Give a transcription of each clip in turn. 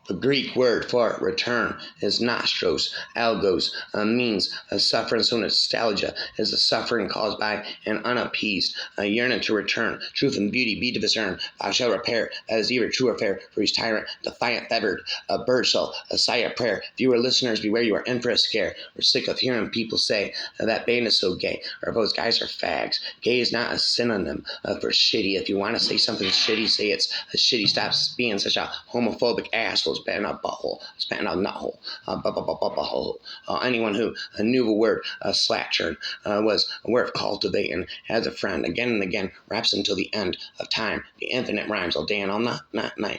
The Greek word for return is nostros. Algos means a suffering, so nostalgia is a suffering caused by an unappeased yearning to return. Truth and beauty be to discern. Thou shalt repair, as either true or fair, for each tyrant, defiant, fevered, a bird shall sigh a prayer. Viewer listeners, beware, you are in for a scare. We're sick of hearing people say that band is so gay, or those guys are fags. Gay is not a synonym for shitty. If you want to say something shitty, say it's a shitty. Stop being such a homophobic asshole. Spitting out butthole, spitting out nuthole, butthole. Anyone who knew the word slatchern was worth cultivating as a friend. Again and again, raps until the end of time. The infinite rhymes all day and all night.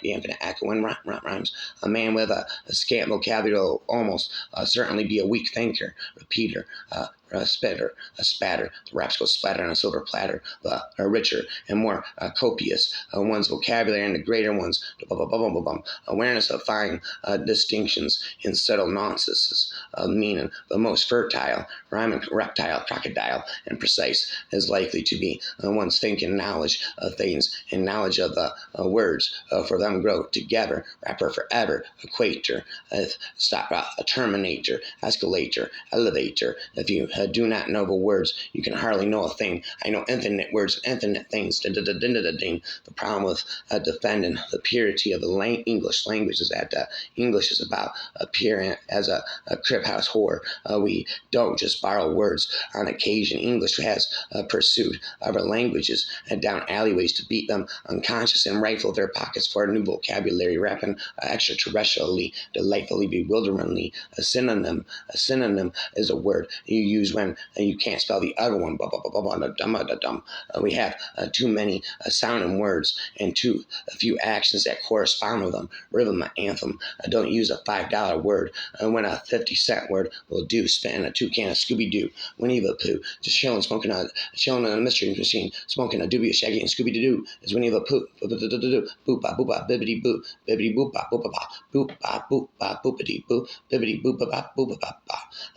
The infinite echoing rhymes. A man with a scant vocabulary will almost certainly be a weak thinker, repeater, a spitter, a spatter. The raps go splatter on a silver platter. The richer and more copious one's vocabulary, and the greater one's awareness of fine distinctions in subtle nuances of meaning. The most fertile, rhyming reptile, crocodile, and precise is likely to be one's thinking knowledge of things and knowledge of the words. For them grow together, rapper forever, equator, a terminator, escalator, elevator. If you do not know the words, you can hardly know a thing. I know infinite words, infinite things. The problem with defending the purity of the English language is that English is about appearing as a crib house whore. We don't just borrow words on occasion. English has pursued other languages down alleyways to beat them unconscious and rifle their pockets for a new vocabulary, rapping extraterrestrially, delightfully, bewilderingly. A synonym is a word you use when you can't spell the other one. We have too many sounding words and too few actions that correspond with them. Rhythm, anthem. Don't use a $5 word when a 50-cent word will do. Spitting a toucan of Scooby-Doo. Winnie the Pooh. Just chilling in a mystery machine, smoking a doobie, Shaggy and Scooby-Doo. Is Winnie the Pooh. Boop ba boop ba bibbity boo, bibbity boop ba boop ba boop ba boop ba boopity boo, bibbity boop ba boop ba ba.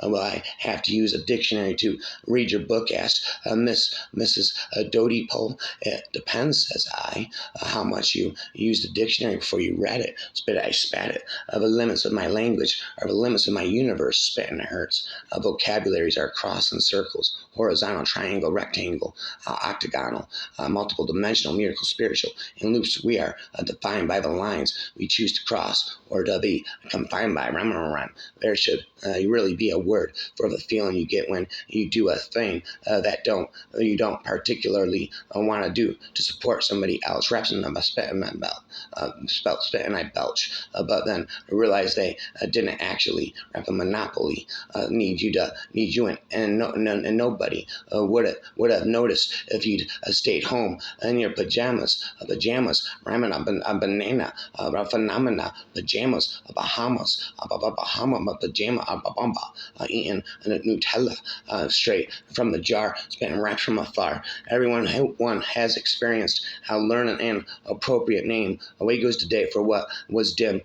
Well, I have to use a dictionary to read your book, asked Mrs. Doty Pole. It depends, says I, how much you used the dictionary before you read it. I spat it. The limits of my language are the limits of my universe. Spitting hurts. Vocabularies are cross and circles, horizontal, triangle, rectangle, octagonal, multiple dimensional, miracle, spiritual. In loops, we are defined by the lines we choose to cross or to be confined by. There should really be a word for the feeling you get when you do a thing that you don't particularly want to do to support somebody else. Raps in them, spit in my belt, spit and I belch. But then I realized they didn't actually rap a monopoly. Need you and nobody would have noticed if you'd stayed home in your pajamas, rhyming a banana, a phenomena, pajamas, a Bahamas, a Bahama, pajama, a bamba, eating Nutella straight from the jar, spitting raps from afar. Everyone has experienced how learning an appropriate name away goes today for what was dim,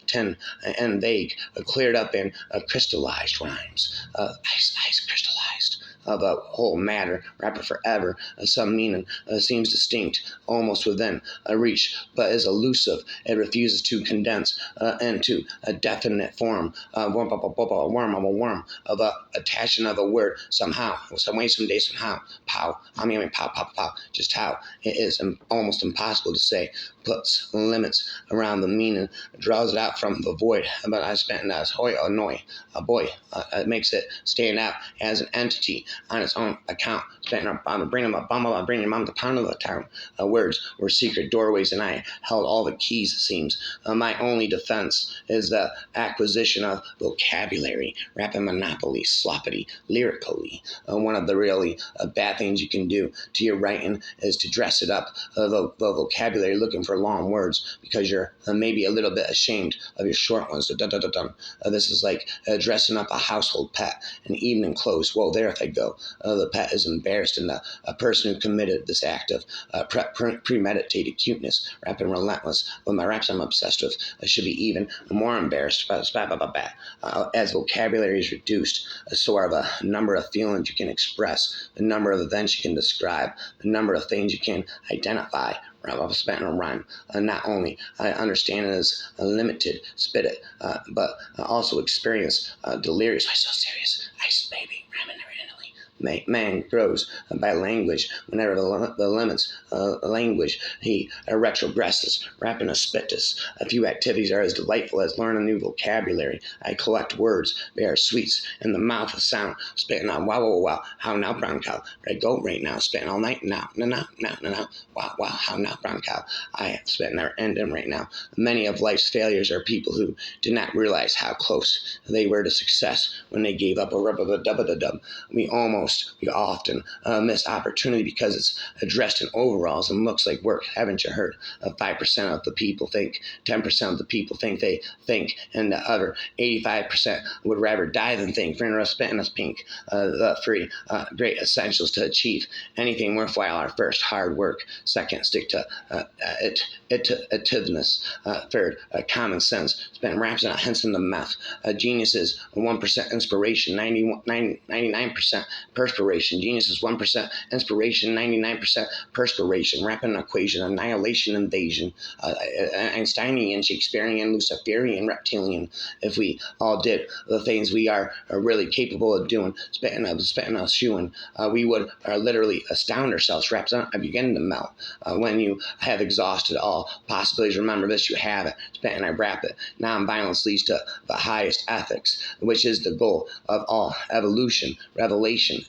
tin and vague, cleared up in crystallized rhymes. Ice crystallized. The whole matter, rapper forever, some meaning seems distinct, almost within reach, but is elusive. It refuses to condense into a definite form. Worm of a attachment of a word somehow, some way, someday, somehow. Pow. Pow. Just how it is almost impossible to say. Puts limits around the meaning, draws it out from the void. But I spent as hoy or noi, a boy. It makes it stand out as an entity on its own account. Bringing bringing mom to pound of the town. Words were secret doorways, and I held all the keys, it seems. My only defense is the acquisition of vocabulary, rapping monopoly, sloppity, lyrically. One of the really bad things you can do to your writing is to dress it up, the vocabulary, looking for long words because you're maybe a little bit ashamed of your short ones. This is like dressing up a household pet in evening clothes. Whoa, there they go. The pet is embarrassed, and the person who committed this act of premeditated cuteness, rapping relentless. When my raps I'm obsessed with should be even more embarrassed. As vocabulary is reduced, so are the number of feelings you can express, the number of events you can describe, the number of things you can identify. spitting a rhyme. Not only I understand it as limited, spit it, but also experience delirious. Why so serious? Ice baby, ramming never endingly. Man grows by language. Whenever the limits language, he retrogresses, rapping a spitus. A few activities are as delightful as learn a new vocabulary. I collect words. They are sweets in the mouth of sound. Spitting on wow, wow, wow. How now, brown cow? Red go right now. Spitting all night now. Now. Wow, wow. How now, brown cow? I have spitting never ending right now. Many of life's failures are people who did not realize how close they were to success when they gave up a rub-a-dub-a-dub. We often miss opportunity because it's dressed in overalls and looks like work. Haven't you heard? 5% of the people think, 10% of the people think they think, and the other 85% would rather die than think. For us, spitting us pink. The three great essentials to achieve anything worthwhile are first, hard work. Second, stick to itiveness. Third, common sense. Spend raps and hints in the mouth. Genius is 1% inspiration, 99% perspiration. Genius is 1% inspiration, 99% perspiration. Rapid equation, annihilation, invasion. Einsteinian, Shakespearean, Luciferian, reptilian. If we all did the things we are really capable of doing, spitting us chewing, we would literally astound ourselves. Raps are beginning to melt. When you have exhausted all possibilities, remember this: you have it. Spitting, I rap it. Nonviolence leads to the highest ethics, which is the goal of all evolution, revolution,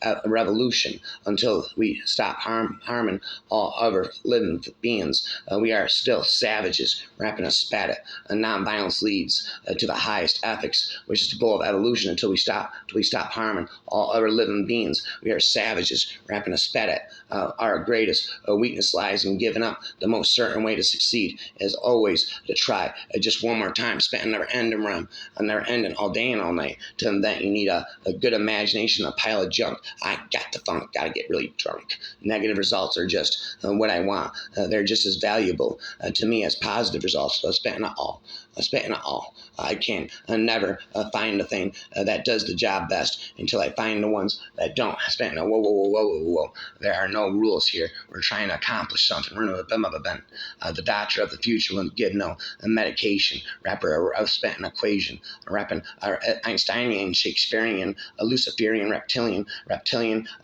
until we stop harming all other living beings. We are still savages, rapping a spat it. Nonviolence leads to the highest ethics, which is the goal of evolution, until we stop harming all other living beings. We are savages, rapping a spat it. Our greatest weakness lies in giving up. The most certain way to succeed is always to try. Just one more time, spitting never ending rhyme, never ending all day and all night. To invent, you need a good imagination, a pile of junk. I got the funk, gotta get really drunk. Negative results are just what I want. They're just as valuable to me as positive results. So spitting it all. I can never find the thing that does the job best until I find the ones that don't. Spitting a whoa. There are no rules here. We're trying to accomplish something. We're the doctor of the future will give no medication. Rapper of spitting equation. Rapping Einsteinian, Shakespearean, Luciferian, reptilian,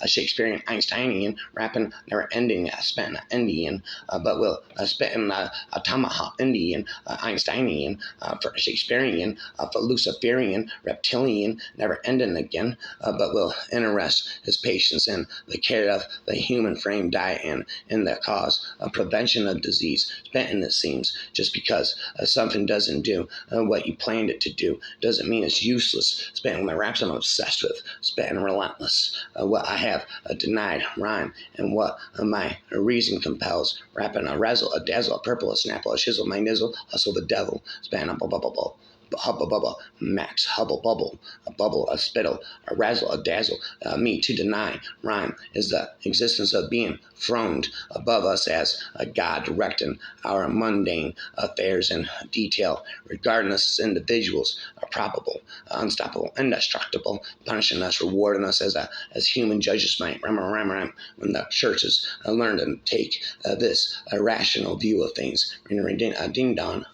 Shakespearean, Einsteinian, rapping never ending, spitting Indian, but will spitting tomahawk Indian, Einsteinian, for Shakespearean, for Luciferian, reptilian, never ending again, but will interest his patients in the care of the human frame, diet, and in the cause of prevention of disease. Spitting, it seems, just because something doesn't do what you planned it to do doesn't mean it's useless. Spitting my raps I'm obsessed with. Spitting relentless. What I have denied rhyme and what my reason compels. Rapping a razzle, a dazzle, a purple, a snapple, a shizzle, my nizzle, hustle the devil. Spitting a bubble. Hubba bubba, max, hubble bubble, a bubble, a spittle, a razzle, a dazzle. Me to deny rhyme is the existence of being throned above us as a God directing our mundane affairs in detail, regarding us as individuals, are probable, unstoppable, indestructible, punishing us, rewarding us as human judges might. When the churches learn to take this rational view of things, ding dong,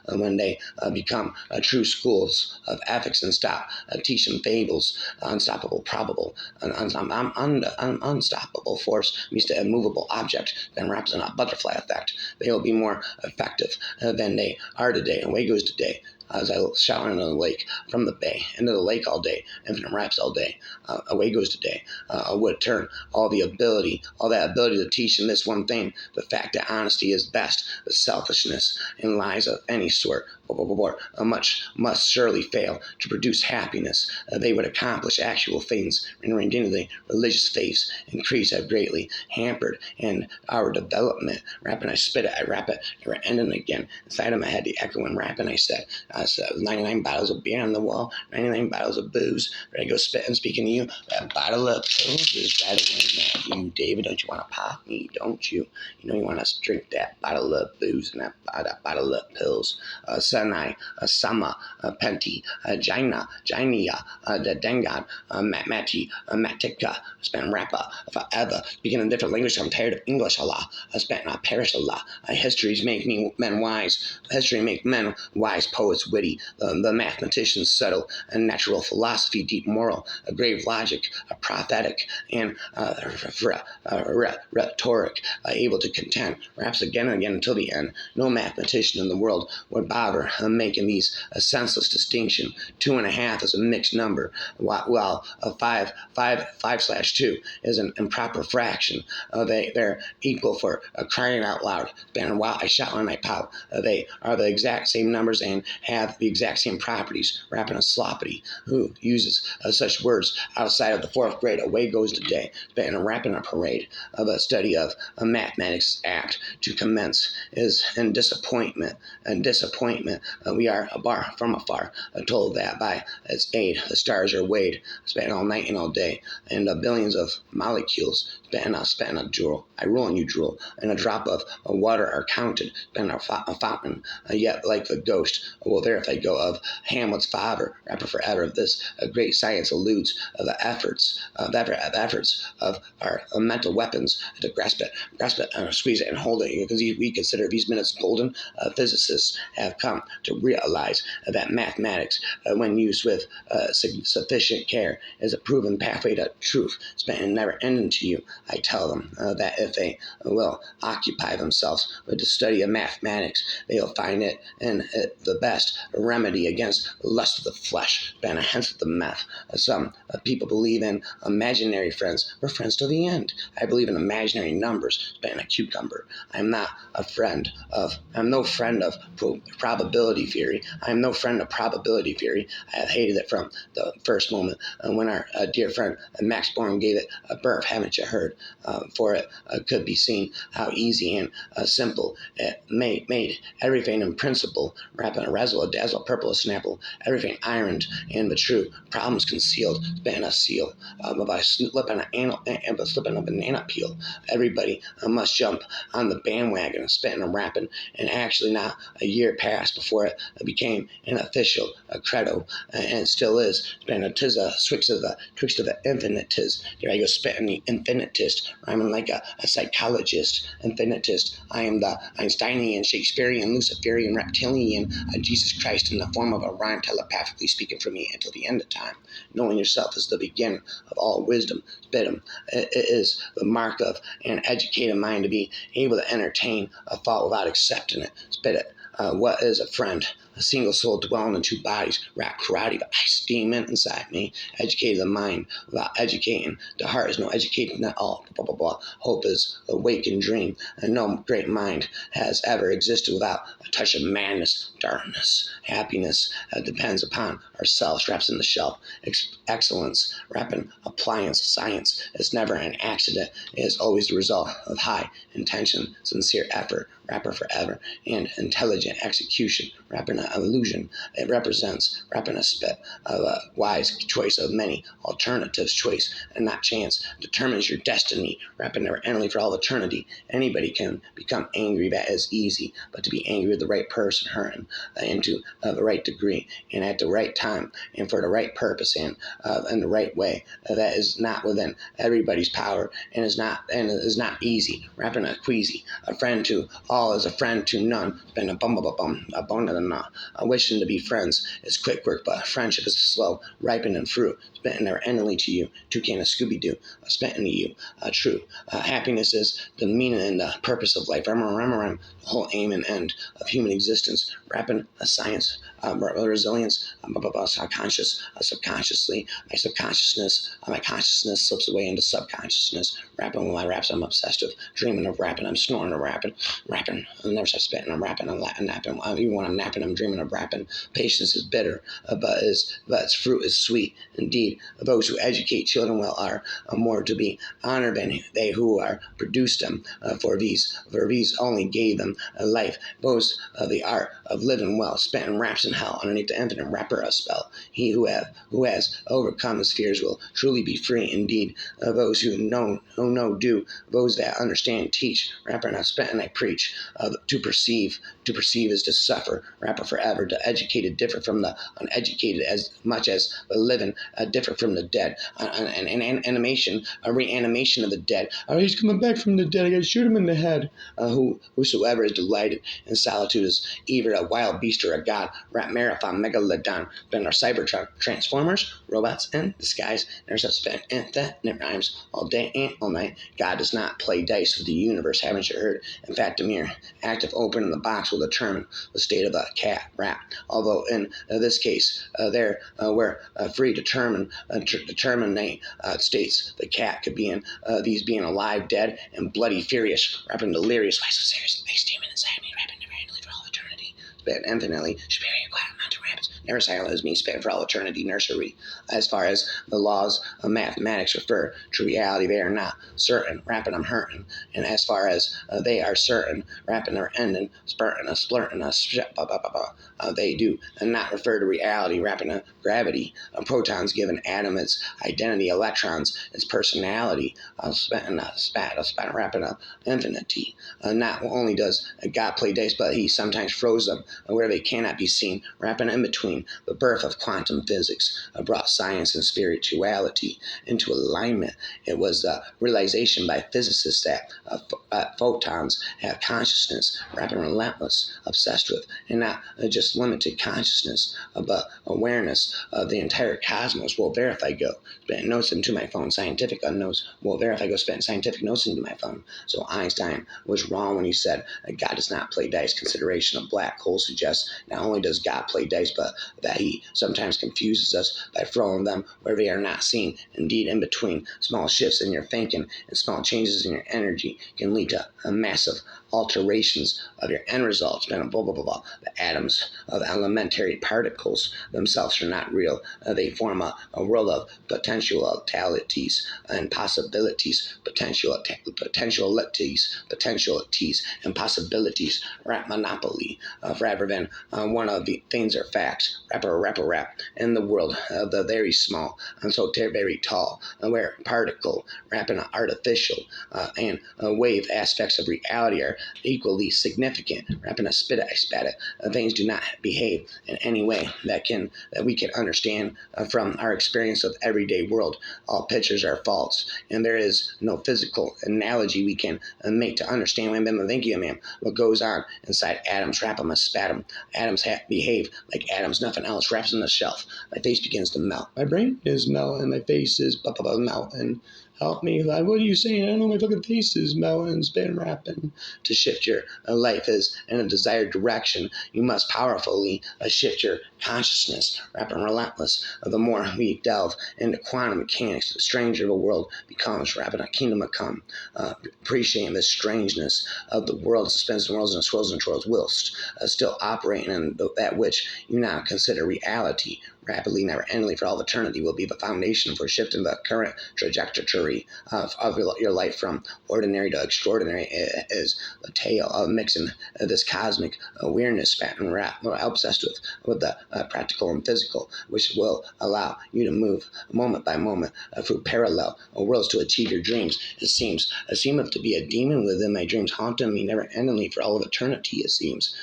when they become true schools of ethics and stop teaching fables, unstoppable, probable, unstoppable force means the immovable object, then wraps in a butterfly effect. They will be more effective than they are today. And away goes today. As I shower into the lake, from the bay, into the lake all day, infinite raps all day. Away goes today. I would turn all that ability to teach them this one thing, the fact that honesty is best, the selfishness and lies of any sort, much must surely fail to produce happiness. They would accomplish actual things, and the religious faiths increase have greatly hampered in our development. Rapping, I spit it, I rap it, never ending again. Inside of my head, the echo and rapping, I said, So 99 bottles of beer on the wall, 99 bottles of booze. Ready to go spit and speaking to you? That bottle of pills is better than that. You, David, don't you want to pop me? Don't you? You know you want to drink that bottle of booze and that bottle of pills. Sanai, Sama, Penti, Jaina, Jainia, the Dengad, Mati, Matika. Spent rapper forever. Speaking in different language, I'm tired of English a lot. I spent Paris a lot. Histories make men wise. History make men wise. Poets witty. The mathematicians subtle. A natural philosophy, deep moral. A grave logic. A prophetic. And rhetoric. Able to contend. Perhaps again and again until the end. No mathematician in the world would bother making these a senseless distinction. 2.5 is a mixed number, while a 5/2 is an improper fraction. They're equal for crying out loud. And while I shout when I pout, they are the exact same numbers and have the exact same properties. Rapping a sloppity who uses such words outside of the 4th grade. Away goes the day. And a rapping a parade. The study of mathematics is apt to commence is in disappointment. And disappointment, we are from afar, told that by its aid the stars are weighed, spent all night and all day, and billions of molecules spent a jewel. I rule and you drool, and a drop of water are counted, spent a fountain, yet like the ghost, well there if I go, of Hamlet's father, rapper forever. This great science alludes the efforts of our mental weapons to grasp it, squeeze it, and hold it, because we consider these minutes golden. Physicists have come to realize that mathematics, when used with sufficient care, is a proven pathway to truth, spent and never ending to you. I tell them that if they will occupy themselves with the study of mathematics, they'll find it the best remedy against the lust of the flesh, and hence the meth. Some people believe in imaginary friends. We're friends till the end. I believe in imaginary numbers, and a cucumber. I'm no friend of probability theory. I'm no friend of probability theory. I have hated it from the first moment when our dear friend Max Born gave it birth. Haven't you heard? For it could be seen how easy and simple it made everything in principle. Rapping a razzle, a dazzle, purple, a snapple, everything ironed and the true problems concealed. Been a seal by slipping a banana peel. Everybody must jump on the bandwagon and spitting and rapping, and actually not a year passed before it became an official credo, and still is. Tis a twixt of the infinite tis. Here I go spitting the infinitist, rhyming like a psychologist. Infinitist. I am the Einsteinian, Shakespearean, Luciferian, reptilian Jesus Christ in the form of a rhyme telepathically speaking for me until the end of time. Knowing yourself is the beginning of all wisdom. Spit 'em. It is the mark of an educated mind to be able to entertain a thought without accepting it. Spit it. What is a friend? A single soul dwelling in 2 bodies. Rap karate, the ice demon inside me. Educated the mind without educating. The heart is no educating at all. Blah, blah, blah. Hope is a wakened dream. And no great mind has ever existed without a touch of madness, darkness. Happiness depends upon ourselves. Wraps in the shelf. Excellence, rapid appliance, science is never an accident. It is always the result of high intention, sincere effort. Rapper forever, and intelligent execution, rapping an illusion. It represents rapping a spit of a wise choice of many alternatives. Choice and not chance determines your destiny. Rapping never endingly for all eternity. Anybody can become angry. That is easy, but to be angry with the right person, hurting into the right degree and at the right time and for the right purpose and in the right way, that is not within everybody's power and is not easy. Rapping a queasy, a friend to all is a friend to none. Been a bum, a bone and a knot. Wishing to be friends is quick work, but friendship is slow, ripening fruit. Spent never endingly to you. Toucan a Scooby-Doo, spent into you. True. Happiness is the meaning and the purpose of life. The whole aim and end of human existence. Rapping a science, resilience, subconsciously. My consciousness slips away into subconsciousness. Rapping when I raps, I'm obsessed with dreaming of rapping. I'm snoring of rapping. I never stop spitting. I'm rapping. I'm napping. Even when I'm napping, I'm dreaming. dreaming of rapping. Patience is bitter, but its fruit is sweet. Indeed, those who educate children well are more to be honored than they who are produced them. For these only gave them a life. Those of the art of living well, spent in raps in hell underneath the infinite rapper a spell. He who has overcome his fears will truly be free. Indeed, those who know do. Those that understand teach. Rapper and I spent and I preach. To perceive is to suffer. Rapper forever. The educated differ from the uneducated as much as the living differ from the dead. An animation, a reanimation of the dead. Oh, he's coming back from the dead. I gotta shoot him in the head. Whosoever is delighted in solitude is either a wild beast or a god. Rap marathon, megalodon, been our Cybertron, Transformers, robots in disguise. There's a spent that rhymes all day and all night. God does not play dice with the universe, haven't you heard? In fact, the mere act of opening the box will determine the state of a cat rap. Although in this case, we're free to determine states the cat could be in these being alive, dead, and bloody furious, rapping delirious. Why so serious? Face demon inside me, rapping never endingly for all eternity. Spit infinitely, superior, quiet mountain rapids. Never silent as me, spit for all eternity, nursery. As far as the laws of mathematics refer to reality, they are not certain. Rapping, I'm hurting. And as far as they are certain, rapping are ending, splurting, they do not refer to reality. Rapping gravity, protons give an atom its identity, electrons its personality. Rapping infinity. Not only does God play dice, but he sometimes throws them where they cannot be seen. Rapping in between. The birth of quantum physics brought science and spirituality into alignment. It was the realization by physicists that photons have consciousness, rapid and relentless, obsessed with, and not just limited consciousness, but awareness of the entire cosmos. Will verify go. Spent notes into my phone. Scientific notes. Will verify go. Spent scientific notes into my phone. So Einstein was wrong when he said God does not play dice. Consideration of black hole suggests not only does God play dice, but that he sometimes confuses us by throwing them where they are not seen. Indeed, in between, small shifts in your thinking and small changes in your energy can lead to massive alterations of your end results. Blah, blah, blah, blah, blah. The atoms of elementary particles themselves are not real. They form a world of potentialities and possibilities, potentialities and possibilities. Rap monopoly rather than one of the things are facts. Rap in the world of the very small and so very tall, where particle, rapping artificial and wave aspects of reality are equally significant. Rapping a spit I spat it. Things do not behave in any way that we can understand from our experience of everyday world. All pictures are false, and there is no physical analogy we can make to understand what goes on inside atoms. Rap 'em, spat 'em. Atoms behave like atoms, nothing else. Raps on the shelf. My face begins to melt. My brain is melting. My face is melting. Help me. What are you saying? I don't know. My fucking face is melting. It's been rapping. To shift your life is in a desired direction. You must powerfully shift your consciousness. Rapping relentless. The more we delve into quantum mechanics, the stranger the world becomes. Rapping a kingdom of come. Appreciating the strangeness of the world, suspends the worlds and swirls and twirls, whilst still operating in that which you now consider reality. Rapidly, never endingly for all eternity will be the foundation for shifting the current trajectory of your life from ordinary to extraordinary. Is a tale of mixing this cosmic awareness span and rap, obsessed with the practical and physical, which will allow you to move moment by moment through parallel worlds to achieve your dreams. It seemeth to be a demon within my dreams, haunting me never endingly for all of eternity. It seems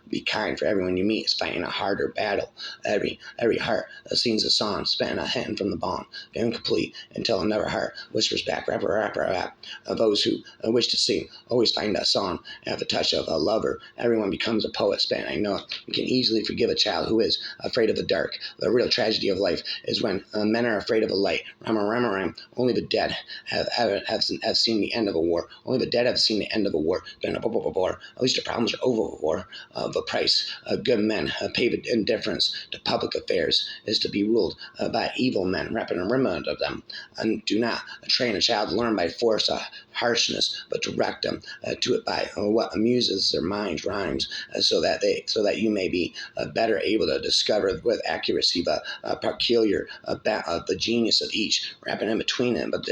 be kind, for everyone you meet is fighting a harder battle. Every heart sings a song, spent a hand from the bomb, incomplete until another heart whispers back, rap. Those who wish to sing always find a song at the touch of a lover. Everyone becomes a poet, spent. I know you can easily forgive a child who is afraid of the dark. The real tragedy of life is when men are afraid of the light. Ram. Only the dead have seen the end of a war. Only the dead have seen the end of a war. At least the problems are over. The price good men pay with indifference to public affairs. theirs is to be ruled by evil men, rapping and remnant of them. And do not train a child to learn by force, harshness, but direct them to it by what amuses their minds, rhymes, so that you may be better able to discover with accuracy the peculiar the genius of each, wrapping in between them, but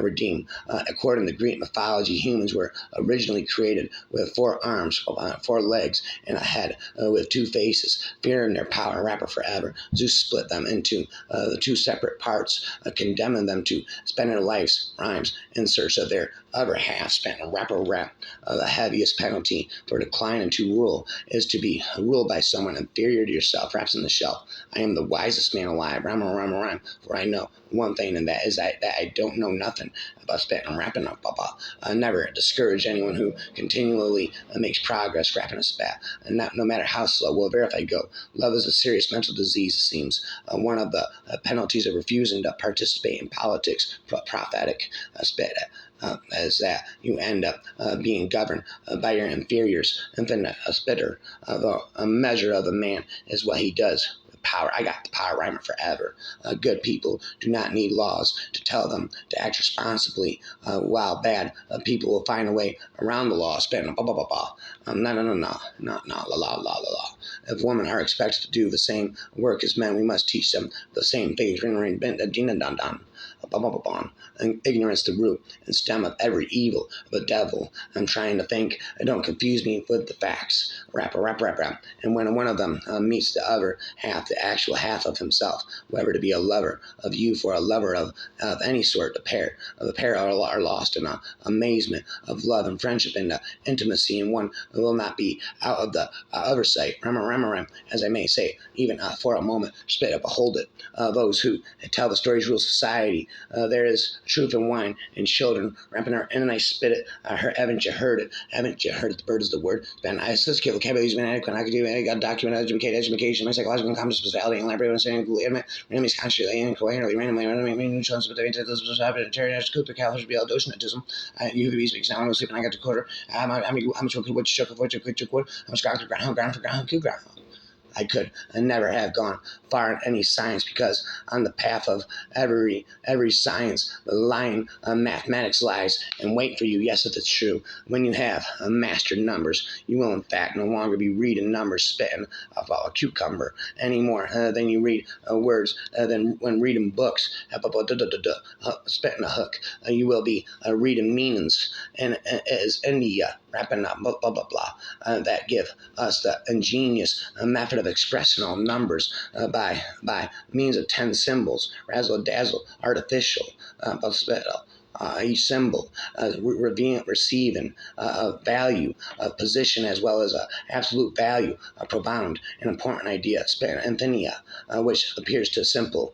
redeem. According to Greek mythology, humans were originally created with 4 arms, 4 legs, and a head with 2 faces. Fearing their power, rapper forever, Zeus split them into the 2 separate parts, condemning them to spend their lives, rhymes, in search of their other half, spent a rapper rap. The heaviest penalty for declining to rule is to be ruled by someone inferior to yourself, raps in the shelf. I am the wisest man alive, rhyme, for I know one thing, and that is that I don't know nothing about spitting and rapping up, never discourage anyone who continually makes progress, rapping a spat, and no matter how slow, will verify go. Love is a serious mental disease, it seems. One of the penalties of refusing to participate in politics, prophetic, spit, is that you end up being governed by your inferiors. Infinite, a spitter, a measure of a man is what he does. Power. I got the power, rhymer forever. Good people do not need laws to tell them to act responsibly, while bad people will find a way around the law, spending no. If women are expected to do the same work as men, we must teach them the same things. And ignorance the root and stem of every evil of the devil. I'm trying to think. Don't confuse me with the facts. Rap. And when one of them meets the other half, the actual half of himself, whether to be a lover of you for a lover of any sort, the pair are lost in amazement of love and friendship and intimacy, and one will not be out of the other sight. Ram, as I may say, even for a moment, spit up, behold it. Those who tell the stories rule society. There is truth in wine and children ramping our and I spit it. Haven't you heard it? Haven't you heard it? The bird is the word. Ben, I says, vocabulary has been adequate. I could do it. I got documented education, my psychological incompetence, speciality, and library, and saying, randomly, consciously, incoherently, randomly, neutral, but they this was happening. Terry, Cooper, Calhoun, be docenatism. You could be speaking now. I was sleeping. I got to quarter. I'm much what you shook, what you quit, I'm ground for ground. I could never have gone far in any science, because on the path of every science, the line of mathematics lies and wait for you. Yes, if it's true. When you have mastered numbers, you will in fact no longer be reading numbers spitting off a cucumber any more than you read words than when reading books. Spitting a hook. You will be reading meanings and as India wrapping up that give us the ingenious method of expressing all numbers by means of 10 symbols, razzle-dazzle, artificial, each symbol receiving value, position, as well as absolute value, a profound and important idea, infinia, which appears too simple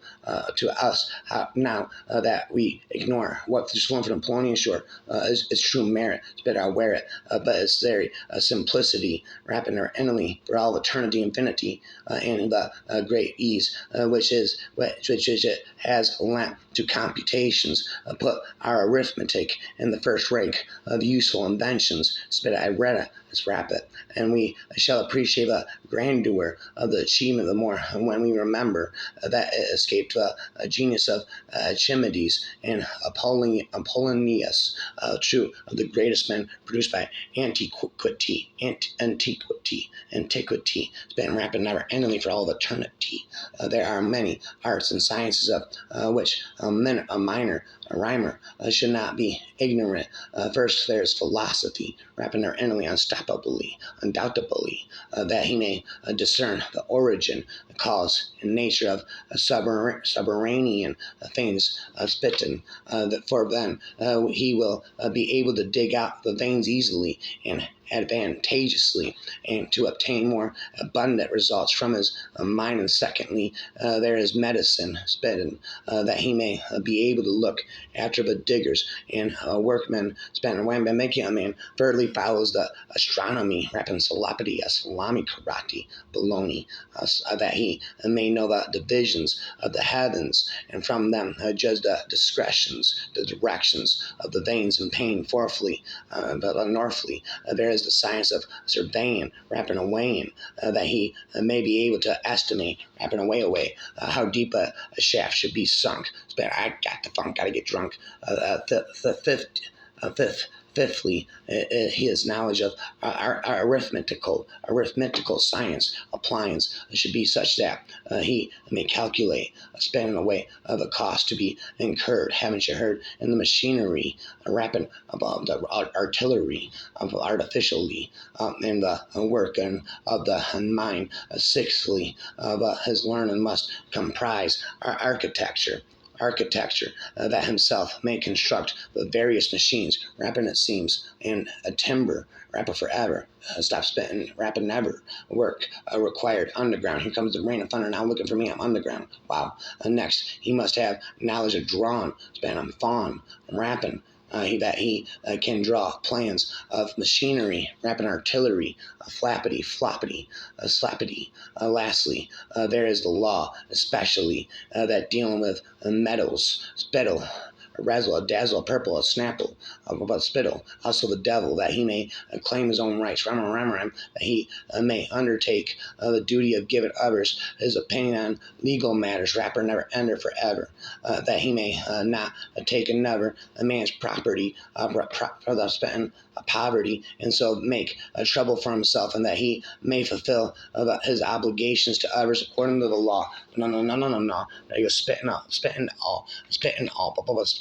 to us now that we ignore what just one from Polonian shore is true merit. It's better I wear it, but it's very simplicity, wrapping our enemy for all eternity, infinity, and the great ease, which it has lent to computations, put our arithmetic in the first rank of useful inventions. I read it, let's wrap it, and we shall appreciate the grandeur of the achievement the more when we remember that it escaped the genius of Archimedes and Apollonius, true of the greatest men produced by antiquity, span rapid never endingly for all of eternity. There are many arts and sciences of which a rhymer should not be ignorant. First, there's philosophy, rapping their enemy undoubtedly, that he may discern the origin, the cause, and nature of subterranean things spitten. For then he will be able to dig out the veins easily and advantageously, and to obtain more abundant results from his mind. And secondly, there is medicine spitting, that he may be able to look after the diggers and workmen spent when making a man. Thirdly follows the astronomy, rapping salami karate, baloney, that he he may know the divisions of the heavens, and from them judge the discretions, the directions of the veins and pain. Fourthly, but northly, there is the science of surveying, wrapping away in, that he may be able to estimate, wrapping away, how deep a shaft should be sunk. I got the funk, gotta get drunk. Fifthly, his knowledge of arithmetical science appliance should be such that he may calculate spending away of the cost to be incurred. Haven't you heard? In the machinery, rapid about the artillery of artificially in the work and of the mind. Sixthly, his learning must comprise architecture, that himself may construct the various machines, rapping it seems, and a timber, rapper forever, stop spitting, rapping never, work required underground. Here comes the rain of thunder, now looking for me, I'm underground. Wow. Next, he must have knowledge of drawing, span, I'm fawn, I'm rapping. He can draw plans of machinery, rapid artillery, flappity, floppity, slappity. Lastly, there is the law, especially that dealing with metals, spittle, a razzle, a dazzle, a purple, a snapple, about spittle. Also the devil, that he may claim his own rights, that he may undertake the duty of giving others his opinion on legal matters, rapper never ender forever, that he may not take another a man's property for the spending poverty, and so make trouble for himself, and that he may fulfill his obligations to others according to the law. No. Now you're spitting all.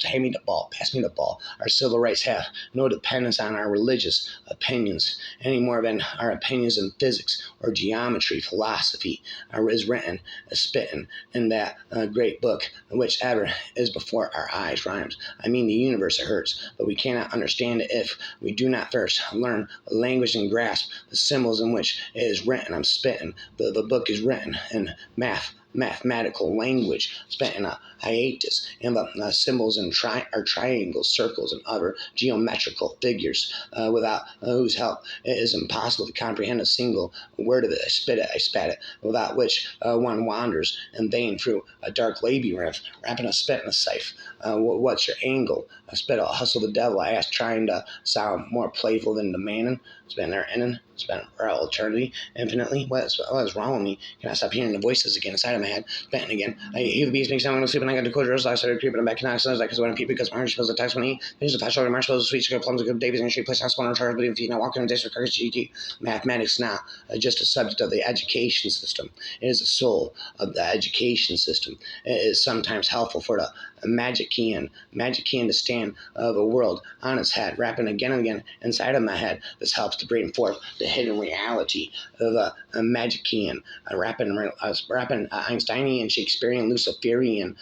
Hand me the ball, pass me the ball. Our civil rights have no dependence on our religious opinions any more than our opinions in physics or geometry, philosophy is written, spitting in that great book, whichever is before our eyes rhymes. I mean, the universe hurts, but we cannot understand it if we do not first learn the language and grasp the symbols in which it is written. I'm spitting. The book is written in mathematical language, spent in a hiatus, and the symbols and triangles, circles, and other geometrical figures, without whose help it is impossible to comprehend a single word of it. I spat it, without which one wanders in vain through a dark labyrinth, wrapping a spit in a scythe. What's your angle? I spit, I'll hustle the devil, I asked, trying to sound more playful than demanding. It's been there inning, it's been for all eternity, infinitely. What is wrong with me? Can I stop hearing the voices again inside of my head? Benton again. I hear the bees make sound when I'm sleeping. I got to close your eyes. I started creeping. I'm back in access. Because when I peep, because my heart feels the text when he finishes the fast shoulder, marshmallows, sweet sugar, plums, good Davies, and street place, house, one on charge, but feet, now walking on days for courage, GT. Mathematics now, just a subject of the education system. It is the soul of the education system. It is sometimes helpful for the magic key to stand the world on its head, rapping again and again inside of my head. This helps to bring forth the hidden reality of a magic key rapping Einsteinian, Shakespearean, Luciferian,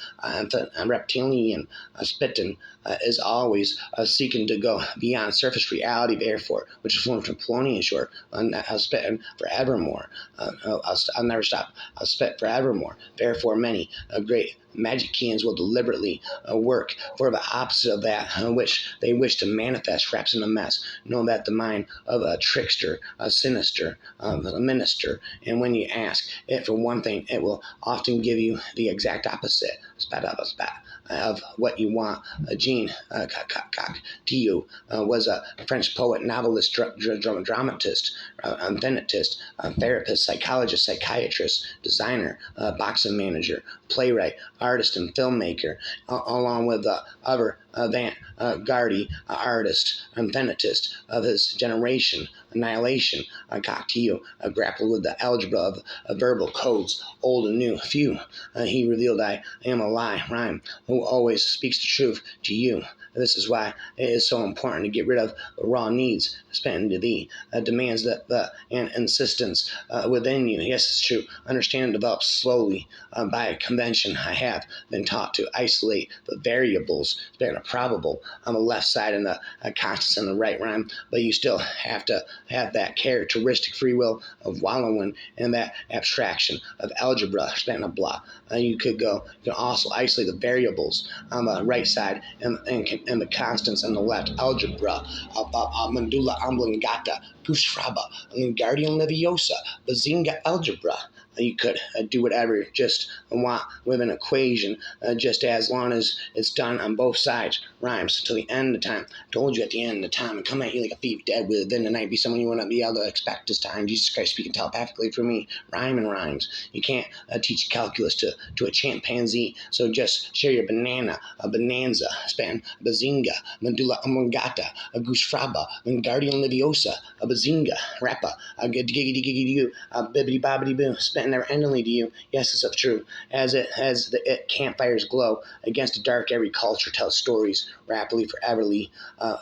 reptilian, spitting is always seeking to go beyond surface reality, therefore, which is formed from Polonian short. I'll spit forevermore. I'll never stop. I'll spit forevermore. Therefore, many great Magicians will deliberately work for the opposite of that which they wish to manifest, perhaps in a mess. Know that the mind of a trickster, a sinister, a minister, and when you ask it for one thing, it will often give you the exact opposite. Spat of what you want. Jean Cocteau was a French poet, novelist, dramatist, embellishist, therapist, psychologist, psychiatrist, designer, boxing manager, playwright, artist, and filmmaker, along with other avant-garde artist, embellishist of his generation. Annihilation. Cocteau grappled with the algebra of verbal codes, old and new. Few. He revealed, I am a lie, rhyme, who always speaks the truth to you. This is why it is so important to get rid of the raw needs spent into thee, demands the insistence within you. Yes, it's true. Understand and develop slowly by convention. I have been taught to isolate the variables, being a probable on the left side and the constants on the right rhyme, but you still have to have that characteristic free will of wallowing in that abstraction of algebra, spent a blah. You can also isolate the variables on the right side and the constants on the left. Algebra, medulla oblongata, Pushraba, Guardian Leviosa, Bazinga algebra. You could do whatever just want with an equation, just as long as it's done on both sides. Rhymes till the end of time. Told you at the end of time, and come at you like a thief dead within the night. Be someone you wouldn't be able to expect this time. Jesus Christ speaking telepathically for me. Rhyme and rhymes. You can't teach calculus to a chimpanzee. So just share your banana, a bonanza, span, bazinga, medulla oblongata, a goose fraba, Wingardium Leviosa, a bazinga, rappa, a giggity giggity you, a bibbity bobbity boo, spent never endingly to you. Yes, it's true. As the campfires glow against the dark, every culture tells stories rapidly, foreverly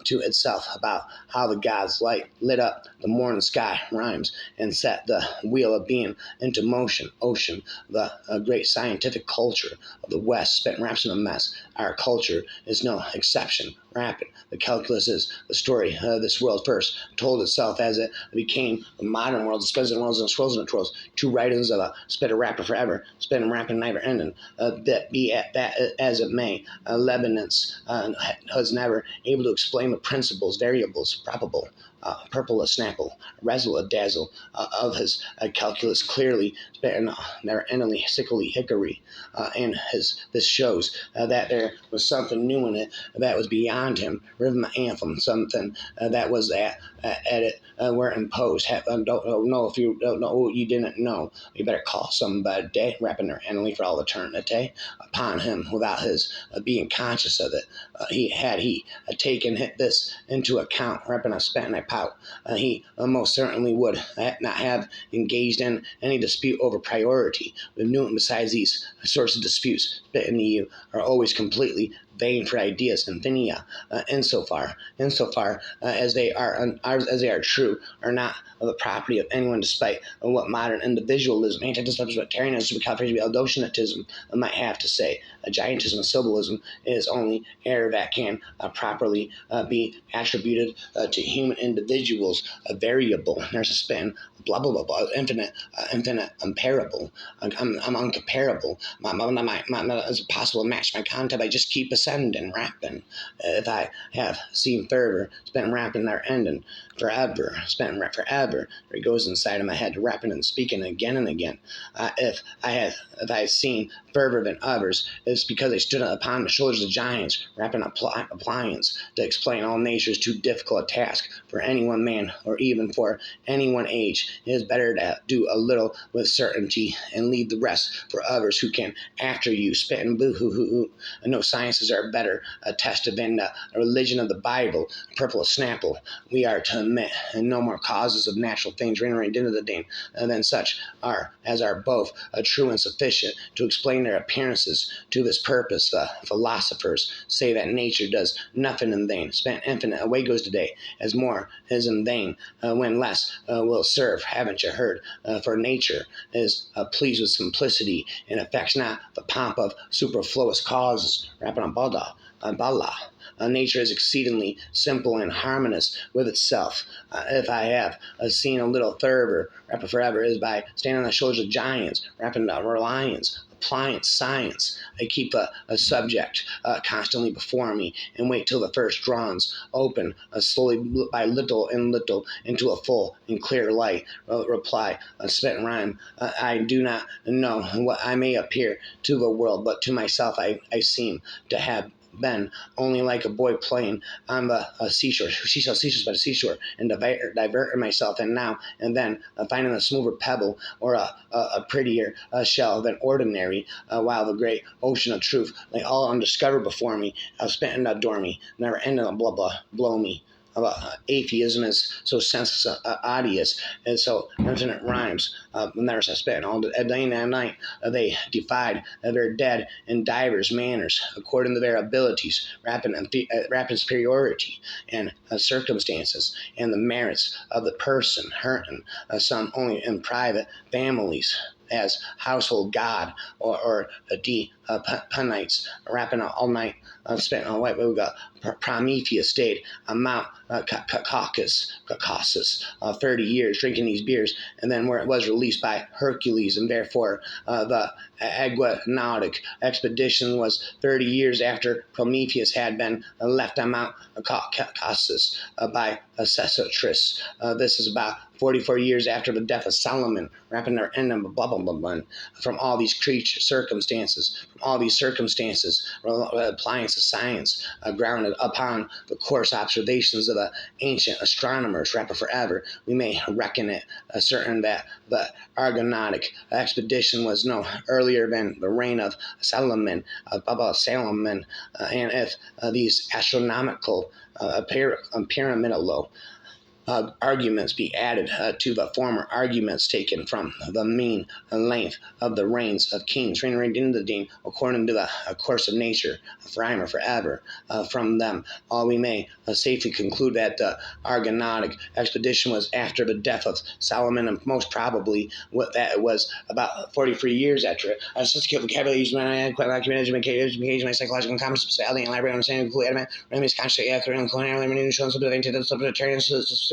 to itself about how the gods light lit up the morning sky, rhymes, and set the wheel of being into motion. Ocean, the great scientific culture of the West, spent raps in a mess. Our culture is no exception. Rapid. The calculus is the story of this world first told itself as it became the modern world, the spins and worlds and swirls and twirls. Two writings of a spit a rapper forever, spin and rapping never ending. That be at that as it may, Leibniz was never able to explain the principles, variables, probable. Purple a snapple, razzle a dazzle of his calculus clearly, never endingly sickly hickory, and this shows that there was something new in it that was beyond him. Rhythm anthem, something that was at it were imposed. Don't know if you don't know you didn't know. You better call somebody, rapping their enemy for all eternity upon him without his being conscious of it. He taken this into account, rapping a spat and a pout. He most certainly would not have engaged in any dispute over priority with Newton. Besides, these sorts of disputes, spitting to you, are always completely vain for ideas, infinia, insofar as they are true, are not the property of anyone, despite what modern individualism, anti-disciplinarianism, Calvinism, might have to say. Giantism and symbolism is only error that can properly be attributed to human individuals. A variable, there's a spin, blah blah blah blah, infinite, unparable. I'm uncomparable. It's impossible to match my content. I just keep ascending, rapping. If I have seen fervor, spent rapping their ending forever, spent forever. It goes inside of my head, rapping and speaking again and again. If I have seen fervor than others, it's because they stood upon the shoulders of giants, rapping appliance to explain all natures too difficult a task for any one man or even for any one age. It is better to do a little with certainty and leave the rest for others who can after you spit and boo hoo hoo hoo. No sciences are better attested than the religion of the Bible. Purple snapple, we are to admit, and no more causes of natural things rendering into the dame than such are both true and sufficient to explain their appearances. To this purpose, the philosophers say that nature does nothing in vain. Spent infinite, away goes today, as more is in vain, when less will serve. Haven't you heard? For nature is pleased with simplicity and affects not the pomp of superfluous causes. Rapping on Bala. Nature is exceedingly simple and harmonious with itself. If I have seen a little fervor, rapping forever is by standing on the shoulders of giants, rapping reliance, appliance, science. I keep a subject constantly before me and wait till the first dawns open slowly by little and little into a full and clear light. Reply, spit rhyme. I do not know what I may appear to the world, but to myself I seem to have been only like a boy playing on the seashore by the seashore, and diverting myself, and now and then finding a smoother pebble or a prettier shell than ordinary, while the great ocean of truth lay all undiscovered before me. I've spent and adore me, never ending a blah blah blow me. Atheism is so senseless, odious, and so infinite rhymes. When there's a spit all day and night, they defied their dead in divers manners, according to their abilities, rapid superiority, and circumstances, and the merits of the person, hurting some only in private families as household god or Punites, rapping all night, spent on white. We got Prometheus stayed on Mount Caucasus, 30 years drinking these beers, and then where it was released by Hercules, and therefore the Aguanautic expedition was 30 years after Prometheus had been left on Mount Caucasus by Sesostris. This is about 44 years after the death of Solomon, wrapping their end of blah, blah, blah, blah. From all these circumstances, applying to science, grounded upon the coarse observations of the ancient astronomers, wrapped forever, we may reckon it certain that the Argonautic expedition was no earlier than the reign of Solomon, and if these astronomical pyramidal arguments be added to the former arguments taken from the mean length of the reigns of kings, according to the course of nature, forever. From them, all we may safely conclude that the Argonautic expedition was after the death of Solomon, and most probably that it was about 43 years after it. Statistical vocabulary used my education, my psychological comments, speciality, and library understanding, remedies, consciously accurate, and culinary minutiae,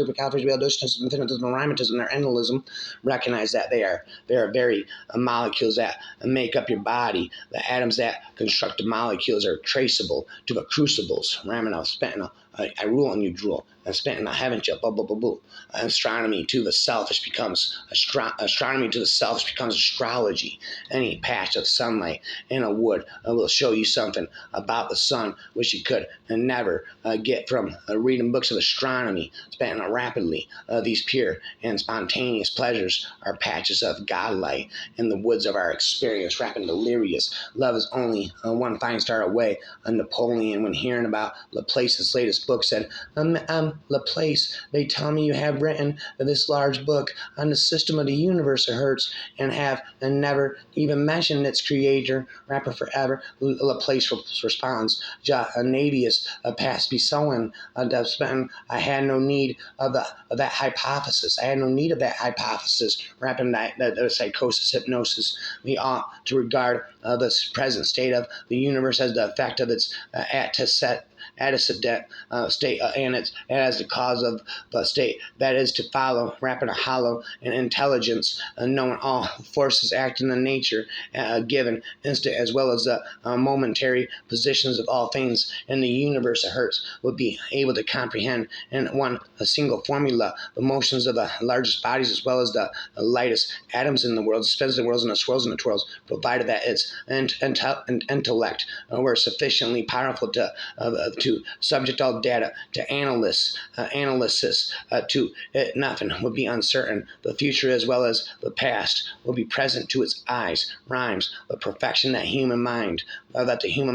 supercalifragilistic, infinitism, and rhymatism, their endalism, recognize that they are very molecules that make up your body. The atoms that construct the molecules are traceable to the crucibles. Raminal, Spentinal, I rule and you drool. And Spentinal, haven't you? Blah, blah, blah, blah. Astronomy to the selfish becomes astrology. Any patch of sunlight in a wood will show you something about the sun, which you could never get from reading books of astronomy. Spent rapidly, these pure and spontaneous pleasures are patches of godlight in the woods of our experience, rapid delirious. Love is only one fine star away. Napoleon, when hearing about Laplace's latest book, said, Laplace, they tell me you have written this large book on the system of the universe, it hurts, and have never even mentioned its creator, rapper forever. Laplace responds, Navius passed me sowing, I had no need of that hypothesis. Rapping that psychosis, hypnosis. We ought to regard the present state of the universe as the effect of its antecedent state, and it's as the cause of the state that is to follow, wrapping a hollow and intelligence, knowing all forces acting in nature, given instant as well as the momentary positions of all things in the universe. Hertz would be able to comprehend in a single formula the motions of the largest bodies as well as the lightest atoms in the world, spins the worlds and the swirls and the twirls, provided that its intellect were sufficiently powerful to subject all data to analysis, to it nothing would be uncertain. The future as well as the past will be present to its eyes. Rhymes, the perfection that the human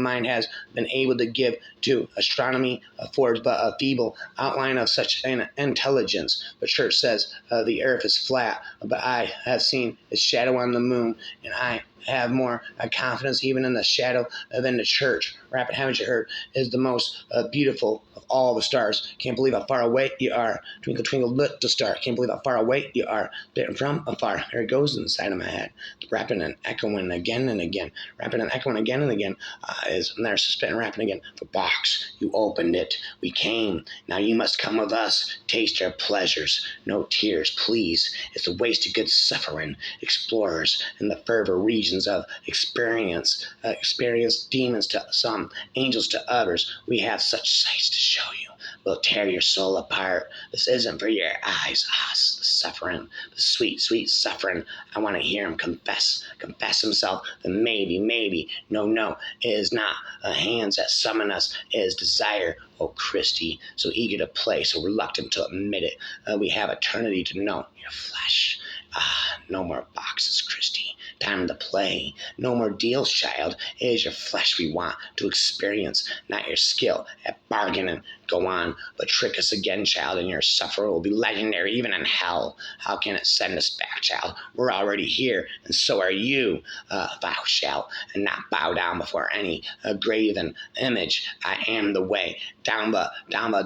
mind has been able to give to astronomy affords but a feeble outline of such an intelligence. The church says the earth is flat, but I have seen its shadow on the moon, and I have more confidence even in the shadow than the church. Rapid, haven't you heard, is the most beautiful of all the stars. Can't believe how far away you are. Twinkle, twinkle, little star. Can't believe how far away you are. Bitten from afar. There it goes inside of my head. Rapping and echoing again and again. Rapping and echoing again and again. And there's spitting, rapping again. The box, you opened it. We came. Now you must come with us. Taste our pleasures. No tears, please. It's a waste of good suffering. Explorers in the fervor regions of experience demons to some, angels to others. We have such sights to show you. We'll tear your soul apart. This isn't for your eyes. The suffering, the sweet, sweet suffering. I want to hear him confess himself. Then maybe, no, it is not hands that summon us. It is desire. Oh, Christy, so eager to play, so reluctant to admit it. We have eternity to know your flesh. No more boxes, Christy. Time to play. No more deals, child. It is your flesh we want to experience, not your skill at bargaining. Go on, but trick us again, child, and your sufferer will be legendary even in hell. How can it send us back, child? We're already here, and so are you. Thou shalt not bow down before any graven image. I am the way. Down the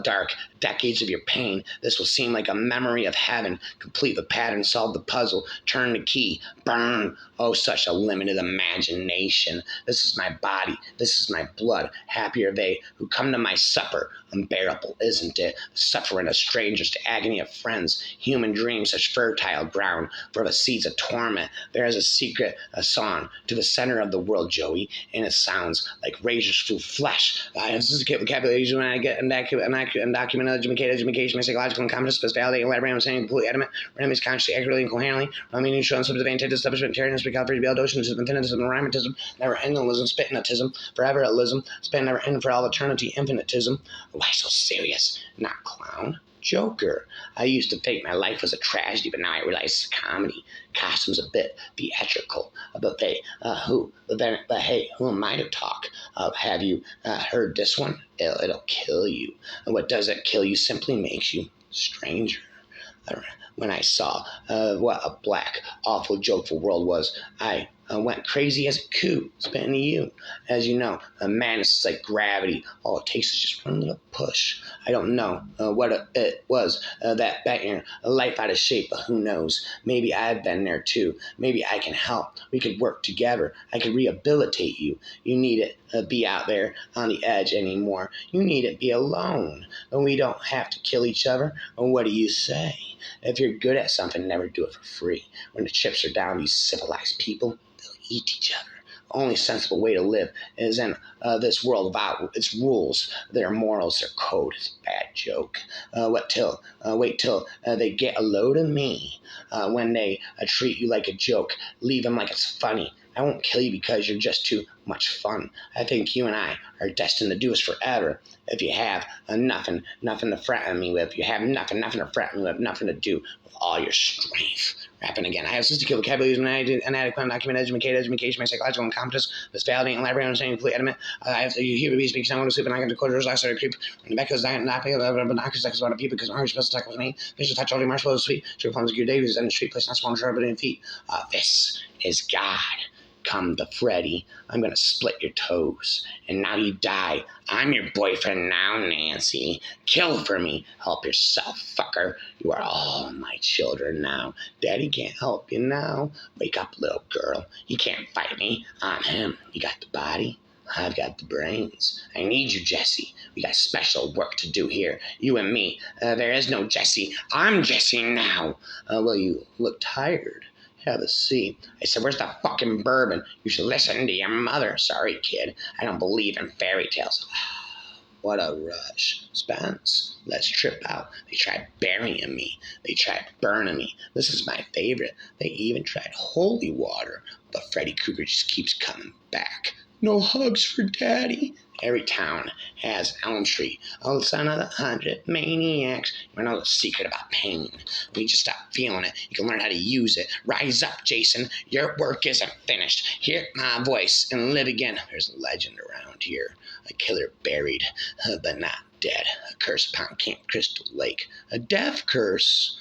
dark decades of your pain, this will seem like a memory of heaven. Complete the pattern, solve the puzzle, turn the key, burn. Oh, Oh, such a limited imagination. This is my body. This is my blood. Happy are they who come to my supper. Unbearable, isn't it? The suffering of strangers to agony of friends. Human dreams, such fertile ground for the seeds of torment. There is a secret, a song to the center of the world, Joey, and it sounds like razors through flesh. This is vocabulary when I get undocumented education, psychological incompetence, speciality, elaborate, I'm saying completely adamant, randomly, consciously, accurately, incoherently, meaning, shown, substantive, establishment, tyrannism, recalcitrant, docenism, infinitism, rhymatism, never endingism, spitinatism, foreverism, span never end for all eternity, infinitism. Why so serious? Not clown. Joker. I used to think my life was a tragedy, but now I realize it's a comedy. Costumes a bit theatrical, but hey, who am I to talk? Have you heard this one? It'll kill you. And what doesn't kill you simply makes you stranger. When I saw what a black, awful joke the world was, I went crazy as a coup, spitting to you. As you know, madness is like gravity. All it takes is just one little push. I don't know what it was that bent your life out of shape, but who knows? Maybe I've been there too. Maybe I can help. We could work together. I could rehabilitate you. You need it be out there on the edge anymore. You need it be alone. And we don't have to kill each other. And what do you say? If you're good at something, never do it for free. When the chips are down, these civilized people, they'll eat each other. The only sensible way to live is in this world without its rules, their morals, their code. It's a bad joke. Wait till they get a load of me. When they treat you like a joke, leave them like it's funny. I won't kill you because you're just too much fun. I think you and I are destined to do this forever. If you have nothing to threaten me with, you have nothing to threaten me with, nothing to do with all your strength. Rapping again. I have sophisticated vocabulary, inadequate, undocumented education, my psychological incompetence, this validating, elaborate, understanding, complete adamant. I have to hear me speak, someone to sleep, and I can decode yours, last creep. When the back is dying, not paying, but not because seconds about a people, because I'm supposed to talk with me. Fish touch all the marshmallows, sweet. Sugar plums, gear Davies, and the street place, not small, sharp, but in feet. This is God. Come to Freddy, I'm gonna split your toes. And now you die. I'm your boyfriend now, Nancy. Kill for me. Help yourself, fucker. You are all my children now. Daddy can't help you now. Wake up, little girl. You can't fight me. I'm him. You got the body. I've got the brains. I need you, Jesse. We got special work to do here. You and me. There is no Jesse. I'm Jesse now. Well, you look tired. Have a seat. I said, where's the fucking bourbon? You should listen to your mother. Sorry, kid. I don't believe in fairy tales. What a rush. Spence, let's trip out. They tried burying me. They tried burning me. This is my favorite. They even tried holy water. But Freddy Krueger just keeps coming back. No hugs for Daddy. Every town has Elm Street. Oh, son of the 100 maniacs. You know the secret about pain. When you just stop feeling it, you can learn how to use it. Rise up, Jason. Your work isn't finished. Hear my voice and live again. There's a legend around here. A killer buried, but not dead. A curse upon Camp Crystal Lake. A death curse.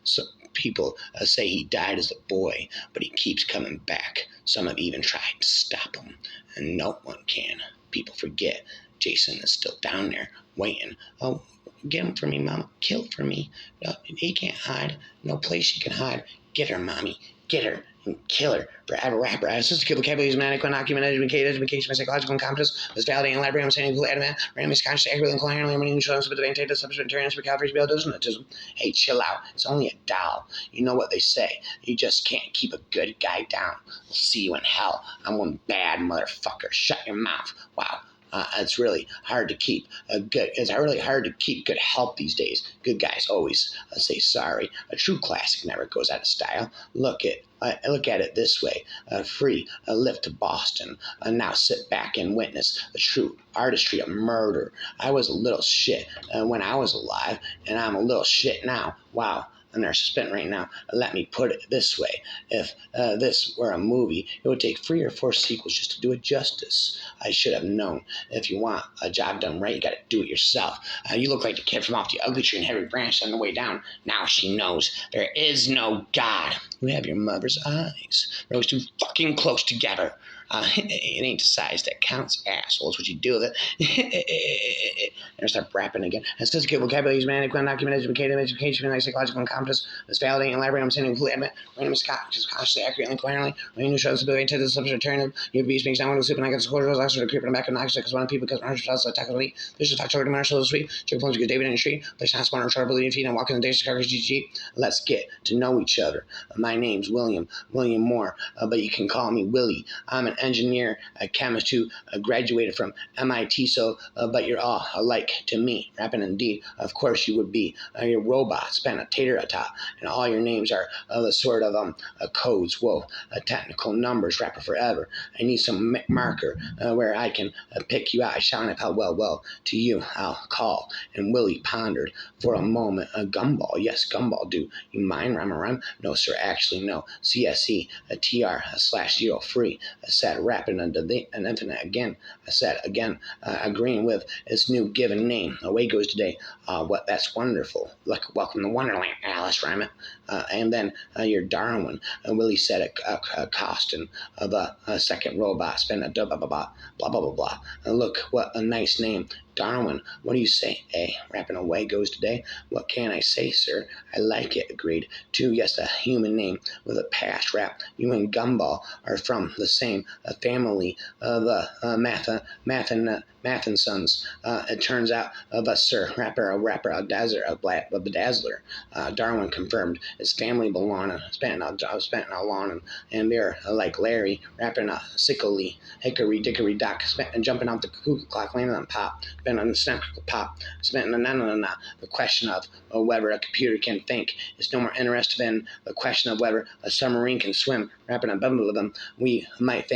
So people say he died as a boy, but he keeps coming back. Some have even tried to stop him, and no one can. People forget Jason is still down there waiting. Oh, get him for me, Mama. Kill for me. He can't hide. No place he can hide. Get her, Mommy. Get her and kill her. Forever, rapper. Assistive vocabulary is inadequate, undocumented education, my psychological incompetence, was validating, elaborate, I'm saying, adamant, randomly, conscious, accurately, incoherently, limiting, showing, substantive, substantive, tyrannism, recalcitrant, docenism. Hey, chill out. It's only a doll. You know what they say. You just can't keep a good guy down. We'll see you in hell. I'm one bad motherfucker. Shut your mouth. Wow. It's really hard to keep good help these days. Good guys always say sorry. A true classic never goes out of style. Look at it this way. Free, a lift to Boston. Now sit back and witness the true artistry of murder. I was a little shit when I was alive, and I'm a little shit now. Wow. And they're spent right now. Let me put it this way. If this were a movie, it would take 3 or 4 sequels just to do it justice. I should have known. If you want a job done right, you got to do it yourself. You look like the kid from Off the Ugly Tree and Heavy Branch on the way down. Now she knows there is no God. You have your mother's eyes. They're always too fucking close together. It ain't the size that counts, assholes. What you do with it. And start rapping again. It's just good vocabulary, man. Undocumented education, my psychological compass, is validating, elaborating, I'm saying, completely admit, random is consciously, accurately, and coherently, when you show this ability to the subject alternative, you be speaks down with the sleep, and I get the closure, I creep in the back of the knocks, because one of people, because my house, attack of the week, this is the factor of Marshall this week, check phones, get David in the street, place not smart or sharp, believe feet, and walk in the day, Chicago GG. Let's get to know each other. My name's William Moore, but you can call me Willie. I'm an engineer, a chemist who graduated from MIT, so, but you're all alike to me. Rapping indeed, of course you would be. Your robot spent a tater atop, and all your names are the sort of codes. Whoa, technical numbers, rapper forever. I need some marker where I can pick you out. I shine up how well to you I'll call. And Willie pondered for a moment. A gumball, yes, gumball. Do you mind rhyme? No, sir, actually no. CSE, a TR, a /0 free. I said rapping under an infinite again. I said again, agreeing with its new given name. Away goes today. What that's wonderful. Like welcome to Wonderland, Alice Ryman. And then your Darwin. Willie said a costume of a second robot. Spent a blah blah blah. Look, what a nice name. Darwin, what do you say? Rapping away goes today. What can I say, sir? I like it, agreed. 2, yes, a human name with a past rap. You and Gumball are from the same family, the Mathinsons. It turns out of us, sir. Rapper, a dazzler. Darwin confirmed his family belonging. Spent a lawn, and they're like Larry, rapping a sickly, hickory dickory dock, jumping off the cuckoo clock, landing on pop. Been on the snap pop, spent the question of whether a computer can think is no more interested than the question of whether a submarine can swim. Rapping a bundle of them, we might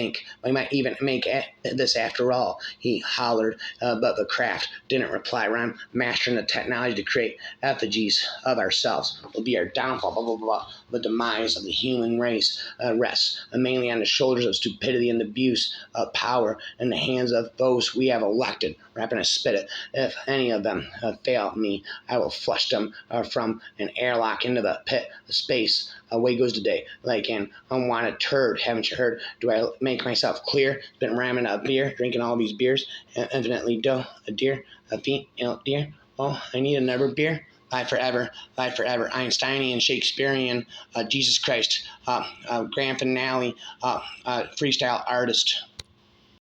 even make this after all. He hollered, but the craft didn't reply. Rhyme, mastering the technology to create effigies of ourselves will be our downfall. Blah blah blah. The demise of the human race rests mainly on the shoulders of stupidity and abuse of power in the hands of those we have elected. Rapping a spit it. If any of them fail me, I will flush them from an airlock into the pit of space. Away goes the day, like an unwanted turd. Haven't you heard? Do I make myself clear? Been ramming a beer, drinking all these beers, infinitely dough, a deer, a feet, deer. Oh, I need another beer. Live forever, Einsteinian, Shakespearean, Jesus Christ, grand finale, freestyle artist.